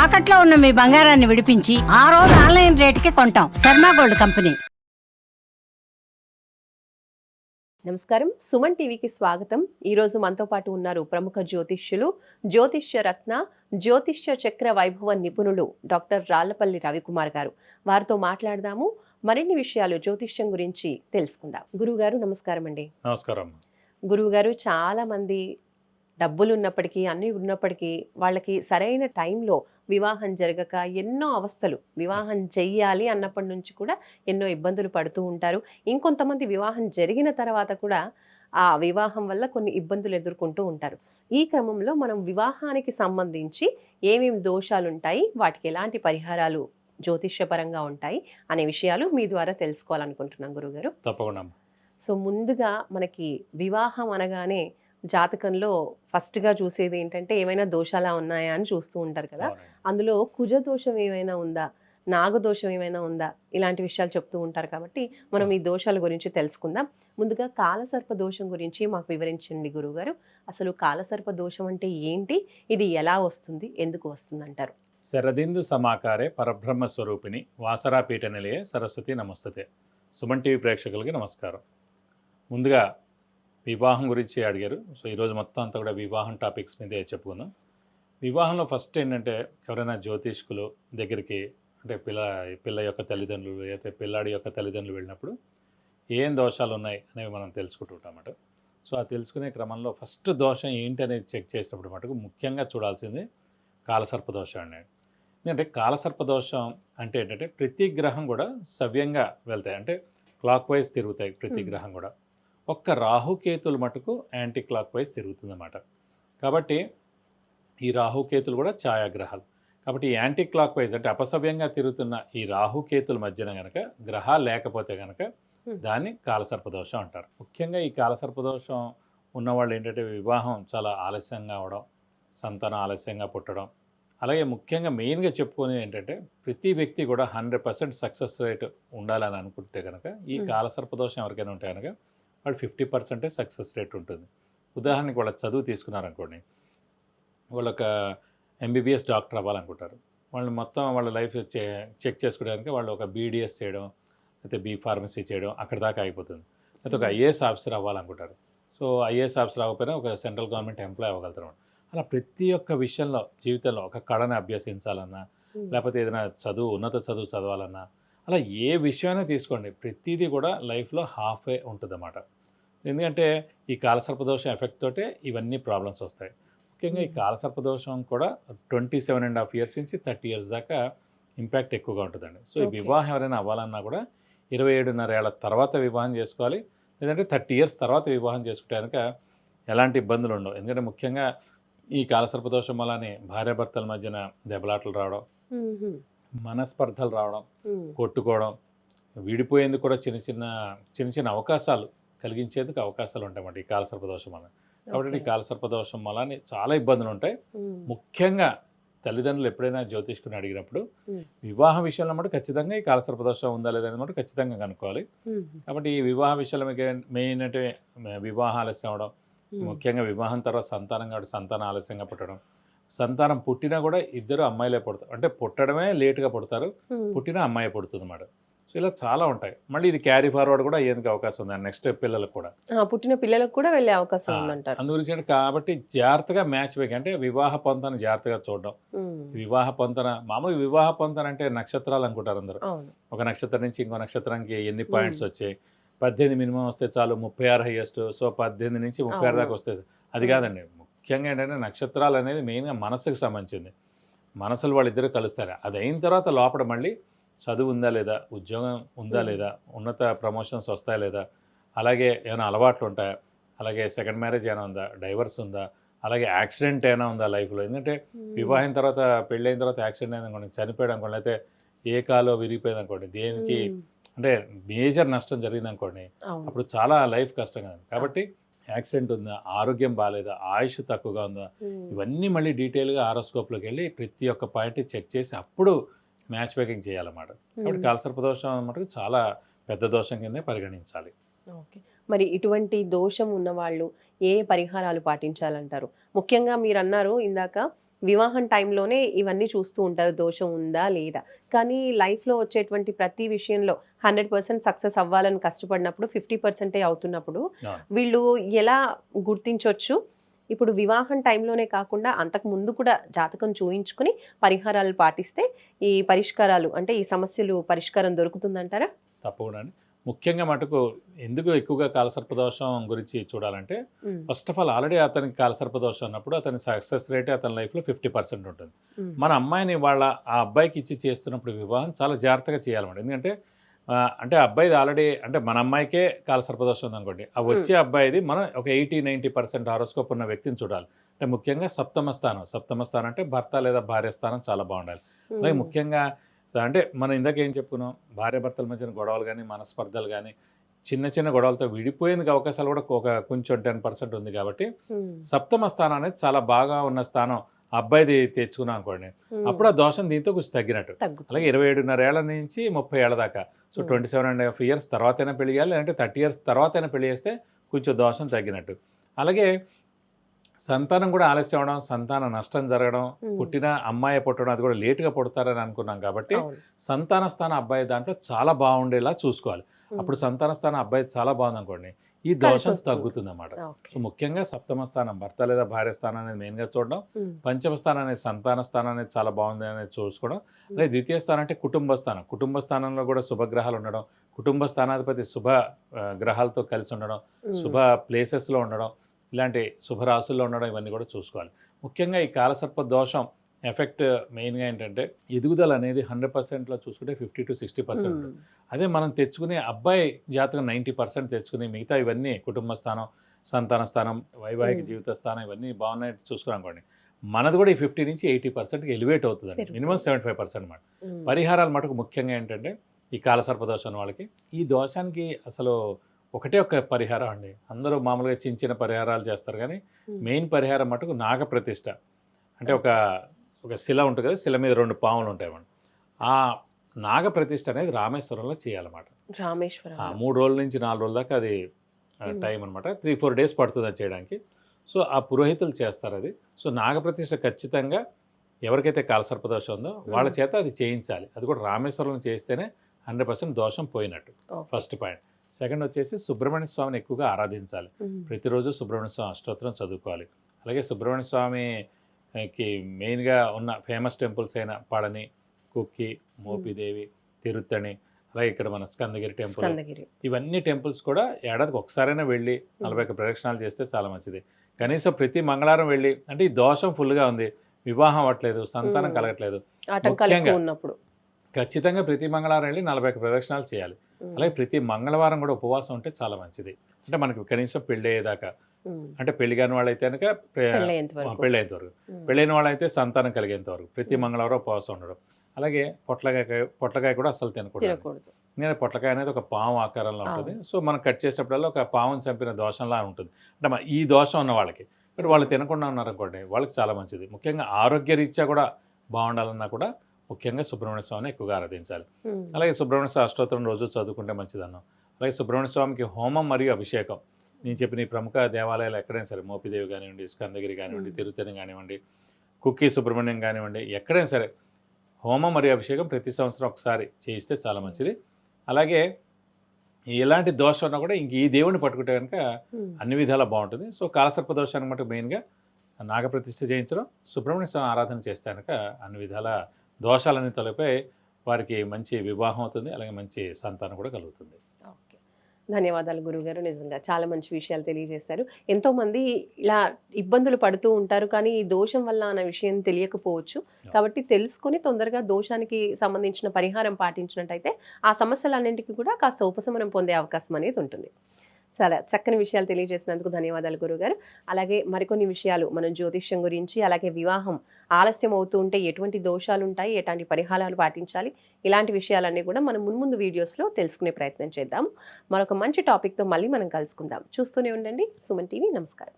తాకట్లో ఉన్న మీ బంగారాన్ని విడిపించి ఆ రోజు ఆన్లైన్ రేటుకి కొంటాం. Sharma gold company. నమస్కారం, సుమన్ టీవీకి స్వాగతం. ఈరోజు మనతో పాటు ఉన్నారు ప్రముఖ జ్యోతిష్యులు, జ్యోతిష్య రత్న, జ్యోతిష్య చక్ర వైభవ నిపుణులు డాక్టర్ రాళ్లపల్లి రవికుమార్ గారు. వారితో మాట్లాడదాము, మరిన్ని విషయాలు జ్యోతిష్యం గురించి తెలుసుకుందాం. గురువుగారు నమస్కారం అండి. నమస్కారం. గురువుగారు, చాలా మంది డబ్బులు ఉన్నప్పటికీ అన్నీ ఉన్నప్పటికీ వాళ్ళకి సరైన టైంలో వివాహం జరగక ఎన్నో అవస్థలు, వివాహం చెయ్యాలి అన్నప్పటి నుంచి కూడా ఎన్నో ఇబ్బందులు పడుతూ ఉంటారు. ఇంకొంతమంది వివాహం జరిగిన తర్వాత కూడా ఆ వివాహం వల్ల కొన్ని ఇబ్బందులు ఎదుర్కొంటూ ఉంటారు. ఈ క్రమంలో మనం వివాహానికి సంబంధించి ఏమేమి దోషాలు ఉంటాయి, వాటికి ఎలాంటి పరిహారాలు జ్యోతిష్యపరంగా ఉంటాయి అనే విషయాలు మీ ద్వారా తెలుసుకోవాలనుకుంటున్నాం గురుగారు. తప్పకుండా. సో ముందుగా మనకి వివాహం అనగానే జాతకంలో ఫస్ట్గా చూసేది ఏంటంటే ఏమైనా దోషాలా ఉన్నాయా అని చూస్తూ ఉంటారు కదా. అందులో కుజ దోషం ఏమైనా ఉందా, నాగదోషం ఏమైనా ఉందా, ఇలాంటి విషయాలు చెప్తూ ఉంటారు. కాబట్టి మనం ఈ దోషాల గురించి తెలుసుకుందాం. ముందుగా కాలసర్ప దోషం గురించి మాకు వివరించండి గురువుగారు. అసలు కాలసర్ప దోషం అంటే ఏంటి, ఇది ఎలా వస్తుంది, ఎందుకు వస్తుంది అంటారు? శరదిందు సమాకారే పరబ్రహ్మ స్వరూపిణి వాసరాపీఠ నిలయే సరస్వతి నమస్తతే. సుమన్ టీవీ ప్రేక్షకులకి నమస్కారం. ముందుగా వివాహం గురించి అడిగారు. సో ఈరోజు మొత్తం అంతా కూడా వివాహం టాపిక్స్ మీదే చెప్పుకుందాం. వివాహంలో ఫస్ట్ ఏంటంటే ఎవరైనా జ్యోతిష్కులు దగ్గరికి, అంటే పిల్ల యొక్క తల్లిదండ్రులు అయితే పిల్లాడి యొక్క తల్లిదండ్రులు వెళ్ళినప్పుడు ఏం దోషాలు ఉన్నాయి అనేవి మనం తెలుసుకుంటూ ఉంటామట. సో ఆ తెలుసుకునే క్రమంలో ఫస్ట్ దోషం ఏంటి అనేది చెక్ చేసినప్పుడు మటుకు ముఖ్యంగా చూడాల్సింది కాలసర్ప దోషం అనేది. ఎందుకంటే కాలసర్ప దోషం అంటే ఏంటంటే ప్రతి గ్రహం కూడా సవ్యంగా వెళ్తాయి, అంటే క్లాక్ వైజ్ తిరుగుతాయి ప్రతి గ్రహం కూడా. ఒక్క రాహుకేతులు మటుకు యాంటీ క్లాక్ వైజ్ తిరుగుతుందన్నమాట. కాబట్టి ఈ రాహుకేతులు కూడా ఛాయాగ్రహాలు. కాబట్టి ఈ యాంటీ క్లాక్ వైజ్ అంటే అపసవ్యంగా తిరుగుతున్న ఈ రాహుకేతుల మధ్యన కనుక గ్రహాలు లేకపోతే కనుక దాన్ని కాలసర్పదోషం అంటారు. ముఖ్యంగా ఈ కాలసర్పదోషం ఉన్నవాళ్ళు ఏంటంటే వివాహం చాలా ఆలస్యంగా అవడం, సంతానం ఆలస్యంగా పుట్టడం, అలాగే ముఖ్యంగా మెయిన్గా చెప్పుకునేది ఏంటంటే ప్రతి వ్యక్తి కూడా 100% సక్సెస్ రేట్ ఉండాలని అనుకుంటే కనుక ఈ కాలసర్పదోషం ఎవరికైనా ఉంటే కనుక వాళ్ళు 50% సక్సెస్ రేట్ ఉంటుంది. ఉదాహరణకి వాళ్ళ చదువు తీసుకున్నారనుకోండి, వాళ్ళు ఒక ఎంబీబీఎస్ డాక్టర్ అవ్వాలనుకుంటారు. వాళ్ళు మొత్తం వాళ్ళ లైఫ్ చెక్ చేసుకోవడానికి వాళ్ళు ఒక బీడీఎస్ చేయడం, లేకపోతే బీ ఫార్మసీ చేయడం అక్కడ దాకా అయిపోతుంది. లేకపోతే ఒక ఐఏఎస్ ఆఫీసర్ అవ్వాలనుకుంటారు. సో ఐఏఎస్ ఆఫీసర్ అవ్వకపోయినా ఒక సెంట్రల్ గవర్నమెంట్ ఎంప్లాయ్ అవ్వగలుగుతారు. అలా ప్రతి ఒక్క విషయంలో జీవితంలో ఒక కళను అభ్యసించాలన్నా, లేకపోతే ఏదైనా ఉన్నత చదువు చదవాలన్నా, అలా ఏ విషయమైనా తీసుకోండి, ప్రతిదీ కూడా లైఫ్లో హాఫే ఉంటుందన్నమాట. ఎందుకంటే ఈ కాలసర్పదోషం ఎఫెక్ట్ తోటే ఇవన్నీ ప్రాబ్లమ్స్ వస్తాయి. ముఖ్యంగా ఈ కాలసర్పదోషం కూడా 27.5 ఇయర్స్ నుంచి 30 ఇయర్స్ దాకా ఇంపాక్ట్ ఎక్కువగా ఉంటుందండి. సో ఈ వివాహం ఎవరైనా అవ్వాలన్నా కూడా 27.5 ఏళ్ల తర్వాత వివాహం చేసుకోవాలి, లేదంటే 30 ఇయర్స్ తర్వాత వివాహం చేసుకుంటే కనుక ఎలాంటి ఇబ్బందులు ఉండవు. ఎందుకంటే ముఖ్యంగా ఈ కాలసర్పదోషం వల్లనే భార్యాభర్తల మధ్యన దెబ్బలాటలు రావడం, మనస్పర్ధలు రావడం, కొట్టుకోవడం, విడిపోయేందుకు కూడా చిన్న చిన్న అవకాశాలు కలిగించేందుకు అవకాశాలు ఉంటాయన్నమాట ఈ కాలసర్పదోషం వల్ల. కాబట్టి ఈ కాలసర్పదోషం వల్ల చాలా ఇబ్బందులు ఉంటాయి. ముఖ్యంగా తల్లిదండ్రులు ఎప్పుడైనా జ్యోతిష్కుని అడిగినప్పుడు వివాహ విషయంలో మటు ఖచ్చితంగా ఈ కాలసర్పదోషం ఉందా లేదని మటు ఖచ్చితంగా కనుక్కోవాలి. కాబట్టి ఈ వివాహ విషయంలో మెయిన్ అంటే వివాహం ఆలస్యం అవడం, ముఖ్యంగా వివాహం తర్వాత సంతానం ఆలస్యంగా పుట్టడం, సంతానం పుట్టినా కూడా ఇద్దరు అమ్మాయిలే పుడతారు, అంటే పుట్టడమే లేటుగా పుడతారు, పుట్టిన అమ్మాయి పుడుతుంది అన్నమాట. సో ఇలా చాలా ఉంటాయి. మళ్ళీ ఇది క్యారీ ఫార్వర్డ్ కూడా అయ్యేందుకు అవకాశం ఉంది నెక్స్ట్ పిల్లలకు కూడా, పుట్టిన పిల్లలకు కూడా వెళ్ళే అవకాశం ఉందంటారు. అందుగురించి కాబట్టి జాగ్రత్తగా మ్యాచ్ మేకింగ్ అంటే వివాహ పొంతన జాగ్రత్తగా చూడడం. వివాహ పొంతన మామూలు వివాహ పొంతన అంటే నక్షత్రాలు అనుకుంటారు అందరూ. ఒక నక్షత్రం నుంచి ఇంకో నక్షత్రానికి ఎన్ని పాయింట్స్ వచ్చాయి, 18 మినిమం వస్తే చాలు, 36 హైయెస్ట్, సో 18 నుంచి 36 దాకా వస్తే అది కాదండి. ముఖ్యంగా ఏంటంటే నక్షత్రాలు అనేది మెయిన్గా మనసుకు సంబంధించింది. మనసులు వాళ్ళిద్దరూ కలుస్తారు. అది అయిన తర్వాత లోపల మళ్ళీ చదువు ఉందా లేదా, ఉద్యోగం ఉందా లేదా, ఉన్నత ప్రమోషన్స్ వస్తాయా లేదా, అలాగే ఏమైనా అలవాట్లు ఉంటాయా, అలాగే సెకండ్ మ్యారేజ్ ఏమైనా ఉందా, డైవర్స్ ఉందా, అలాగే యాక్సిడెంట్ ఏమైనా ఉందా లైఫ్లో. ఎందుకంటే వివాహం తర్వాత పెళ్ళైన తర్వాత యాక్సిడెంట్ అయింది అనుకోండి, చనిపోయాడు అనుకోండి, అయితే ఏ కాలో విరిగిపోయింది అనుకోండి, దేనికి అంటే మేజర్ నష్టం జరిగింది అనుకోండి, అప్పుడు చాలా లైఫ్ కష్టం కదండి. కాబట్టి యాక్సిడెంట్ ఉందా, ఆరోగ్యం బాగాలేదా, ఆయుష్ తక్కువగా ఉందా, ఇవన్నీ మళ్ళీ డీటెయిల్గా ఆరోస్కోప్లోకి వెళ్ళి ప్రతి ఒక్క పాయింట్ చెక్ చేసి అప్పుడు మ్యాచ్ మేకింగ్ చేయాలన్నమాట. కాబట్టి కాలసర్పదోషం అన్నమాట చాలా పెద్ద దోషం కిందే పరిగణించాలి. ఓకే, మరి ఇటువంటి దోషం ఉన్న వాళ్ళు ఏ పరిహారాలు పాటించాలంటారు? ముఖ్యంగా మీరు అన్నారు ఇందాక వివాహం టైంలోనే ఇవన్నీ చూస్తూ ఉంటారు, దోషం ఉందా లేదా. కానీ లైఫ్లో వచ్చేటువంటి ప్రతి విషయంలో 100% సక్సెస్ అవ్వాలని కష్టపడినప్పుడు 50% అవుతున్నప్పుడు అవును. వీళ్ళు ఎలా గుర్తించవచ్చు? ఇప్పుడు వివాహం టైంలోనే కాకుండా అంతకు ముందు కూడా జాతకం చూయించుకుని పరిహారాలు పాటిస్తే ఈ పరిష్కారాలు అంటే ఈ సమస్యలు పరిష్కారం దొరుకుతుందంటారా? తప్పకుండా అండి. ముఖ్యంగా మటుకు ఎందుకు ఎక్కువగా కాలసర్పదోషం గురించి చూడాలంటే, ఫస్ట్ ఆఫ్ ఆల్ ఆల్రెడీ అతనికి కాలసర్పదోషం ఉన్నప్పుడు అతని సక్సెస్ రేట్ అతని లైఫ్లో 50% ఉంటుంది. మన అమ్మాయిని ఆ అబ్బాయికి ఇచ్చి చేస్తున్నప్పుడు వివాహం చాలా జాగ్రత్తగా చేయాలన్నమాట. ఎందుకంటే అంటే అబ్బాయిది ఆల్రెడీ అంటే మన అమ్మాయికే కాలసర్పదోషం ఉందనుకోండి, ఆ వచ్చే అబ్బాయిది మనం ఒక 80-90% హారోస్కోప్ ఉన్న వ్యక్తిని చూడాలి. అంటే ముఖ్యంగా సప్తమ స్థానం అంటే భర్త లేదా భార్య స్థానం చాలా బాగుండాలి. అలాగే ముఖ్యంగా అంటే మనం ఇందాక ఏం చెప్పుకున్నాం, భార్యాభర్తల మధ్యన గొడవలు కానీ మనస్పర్ధలు కానీ చిన్న చిన్న గొడవలతో విడిపోయేందుకు అవకాశాలు కూడా కొంచెం 10% ఉంది. కాబట్టి సప్తమ స్థానం అనేది చాలా బాగా ఉన్న స్థానం అబ్బాయిది తెచ్చుకున్నాం అనుకోండి, అప్పుడు ఆ దోషం దీంతో కొంచెం తగ్గినట్టు. అలాగే 27.5 ఏళ్ల నుంచి 30 ఏళ్ల దాకా, సో 27.5 years తర్వాతైనా పెళ్లి చేయాలి, లేదంటే 30 years తర్వాతైనా పెళ్లి చేస్తే కొంచెం దోషం తగ్గినట్టు. అలాగే సంతానం కూడా ఆలస్యం అవడం, సంతాన నష్టం జరగడం, పుట్టిన అమ్మాయి పుట్టడం అది కూడా లేటుగా పుడతారని అనుకున్నాం. కాబట్టి సంతాన స్థానం అబ్బాయి దాంట్లో చాలా బాగుండేలా చూసుకోవాలి. అప్పుడు సంతాన స్థానం అబ్బాయి చాలా బాగుంది అనుకోండి, ఈ దోషం తగ్గుతుంది అన్నమాట. సో ముఖ్యంగా సప్తమ స్థానం భర్త లేదా భార్య స్థానం అనేది మెయిన్గా చూడడం, పంచమ స్థానం అనేది సంతాన స్థానం అనేది చాలా బాగుంది అనేది చూసుకోవడం. అలాగే ద్వితీయ స్థానం అంటే కుటుంబ స్థానంలో కూడా శుభగ్రహాలు ఉండడం, కుటుంబ స్థానాధిపతి శుభ గ్రహాలతో కలిసి ఉండడం, శుభ ప్లేసెస్లో ఉండడం, ఇలాంటి శుభరాశుల్లో ఉండడం, ఇవన్నీ కూడా చూసుకోవాలి. ముఖ్యంగా ఈ కాలసర్ప దోషం ఎఫెక్ట్ మెయిన్గా ఏంటంటే ఎదుగుదల అనేది 100%లో చూసుకుంటే 50-60%. అదే మనం తెచ్చుకునే అబ్బాయి జాతకం 90% తెచ్చుకుని మిగతా ఇవన్నీ కుటుంబ స్థానం, సంతాన స్థానం, వైవాహిక జీవిత స్థానం ఇవన్నీ బాగున్నాయి చూసుకున్నాం అనుకోండి, మనది కూడా ఈ 50-80%కి ఎలివేట్ అవుతుందండి. మినిమం 75% అన్నమాట. పరిహారాలు మటుకు ముఖ్యంగా ఏంటంటే ఈ కాలసర్ప దోషం వాళ్ళకి ఈ దోషానికి అసలు ఒకటే ఒక పరిహారం అండి. అందరూ మామూలుగా చిన్న చిన్న పరిహారాలు చేస్తారు, కానీ మెయిన్ పరిహారం మటుకు నాగప్రతిష్ఠ. అంటే ఒక శిల ఉంటుంది కదా, శిల మీద 2 పాములు ఉంటాయి అన్నమాట. ఆ నాగప్రతిష్ఠ అనేది రామేశ్వరంలో చేయాలన్నమాట. 3 రోజుల నుంచి 4 రోజుల దాకా అది టైం అనమాట. 3-4 days పడుతుంది అది చేయడానికి. సో ఆ పురోహితులు చేస్తారు అది. సో నాగప్రతిష్ఠ ఖచ్చితంగా ఎవరికైతే కాలసర్పదోషం ఉందో వాళ్ళ చేత అది చేయించాలి. అది కూడా రామేశ్వరంలో చేస్తేనే 100% దోషం పోయినట్టు. First point. సెకండ్ వచ్చేసి సుబ్రహ్మణ్య స్వామిని ఎక్కువగా ఆరాధించాలి. ప్రతిరోజు సుబ్రహ్మణ్య స్వామి అష్టోత్తరం చదువుకోవాలి. అలాగే సుబ్రహ్మణ్య స్వామికి మెయిన్గా ఉన్న ఫేమస్ టెంపుల్స్ అయిన పళని, కుక్కి, మోపిదేవి, తిరుత్తణి, అలాగే ఇక్కడ మన స్కందగిరి టెంపుల్, ఇవన్నీ టెంపుల్స్ కూడా ఏడాదికి ఒకసారైనా వెళ్ళి 41 ప్రదక్షిణాలు చేస్తే చాలా మంచిది. కనీసం ప్రతి మంగళవారం వెళ్ళి, అంటే ఈ దోషం ఫుల్గా ఉంది, వివాహం అవ్వట్లేదు, సంతానం కలగట్లేదు, ఖచ్చితంగా ప్రతి మంగళవారం వెళ్ళి 41 ప్రదక్షిణాలు చేయాలి. అలాగే ప్రతి మంగళవారం కూడా ఉపవాసం ఉంటే చాలా మంచిది. అంటే మనకు కనీసం పెళ్ళి అయ్యేదాకా, అంటే పెళ్లి కాని వాళ్ళైతే కనుక పెళ్ళయ్యేంత వరకు, పెళ్ళైన వాళ్ళైతే సంతానం కలిగేంత వరకు ప్రతి మంగళవారం ఉపవాసం ఉండడం. అలాగే పొట్లకాయ కూడా అసలు తినకూడదు. నేను పొట్లకాయ అనేది ఒక పాము ఆకారంలో ఉంటుంది. సో మనం కట్ చేసేటప్పుడల్లా ఒక పాముని చంపిన దోషంలా ఉంటుంది. అంటే ఈ దోషం ఉన్న వాళ్ళకి, బట్ వాళ్ళు తినకుండా ఉన్నారనుకోండి, వాళ్ళకి చాలా మంచిది. ముఖ్యంగా ఆరోగ్యరీత్యా కూడా బాగుండాలన్నా కూడా ముఖ్యంగా సుబ్రహ్మణ్య స్వామిని ఎక్కువగా ఆరాధించాలి. అలాగే సుబ్రహ్మణ్య స్వామి అష్టోత్తరం రోజు చదువుకుంటే మంచిదన్నాం. అలాగే సుబ్రహ్మణ్య స్వామికి హోమం మరియు అభిషేకం, నేను చెప్పిన ఈ ప్రముఖ దేవాలయాలు ఎక్కడైనా సరే, మోపిదేవి కానివ్వండి, స్కందగిరి కానివ్వండి, తిరుత్తని కానివ్వండి, కుక్కి సుబ్రహ్మణ్యం కానివ్వండి, ఎక్కడైనా సరే హోమం మరియు అభిషేకం ప్రతి సంవత్సరం ఒకసారి చేయిస్తే చాలా మంచిది. అలాగే ఎలాంటి దోషం ఉన్నా కూడా ఇంక ఈ దేవుడిని పట్టుకుంటే కనుక అన్ని విధాలా బాగుంటుంది. సో కాలసర్ప దోషానికి మటుకు మెయిన్గా నాగప్రతిష్ఠ చేయించడం, సుబ్రహ్మణ్య స్వామి ఆరాధన చేస్తే కనుక అన్ని విధాల దోషాలన్నీ తొలగిపోయి వారికి మంచి వివాహం అవుతుంది. అలాగే మంచి సంతానం కూడా కలుగుతుంది. ఓకే, ధన్యవాదాలు గురువుగారు. నిజంగా చాలా మంచి విషయాలు తెలియజేశారు. ఎంతోమంది ఇలా ఇబ్బందులు పడుతూ ఉంటారు, కానీ ఈ దోషం వల్ల అన్న విషయం తెలియకపోవచ్చు. కాబట్టి తెలుసుకొని తొందరగా దోషానికి సంబంధించిన పరిహారం పాటించినట్టయితే ఆ సమస్యలన్నింటికి కూడా కాస్త ఉపశమనం పొందే అవకాశం అనేది ఉంటుంది. చాలా చక్కని విషయాలు తెలియజేసినందుకు ధన్యవాదాలు గురుగారు. అలాగే మరికొన్ని విషయాలు మనం జ్యోతిష్యం గురించి, అలాగే వివాహం ఆలస్యం అవుతూ ఉంటే ఎటువంటి దోషాలు ఉంటాయి, ఎలాంటి పరిహారాలు పాటించాలి, ఇలాంటి విషయాలన్నీ కూడా మనం మున్ముందు వీడియోస్లో తెలుసుకునే ప్రయత్నం చేద్దాం. మరొక మంచి టాపిక్తో మళ్ళీ మనం కలుసుకుందాం. చూస్తూనే ఉండండి సుమన్ టీవీ. నమస్కారం.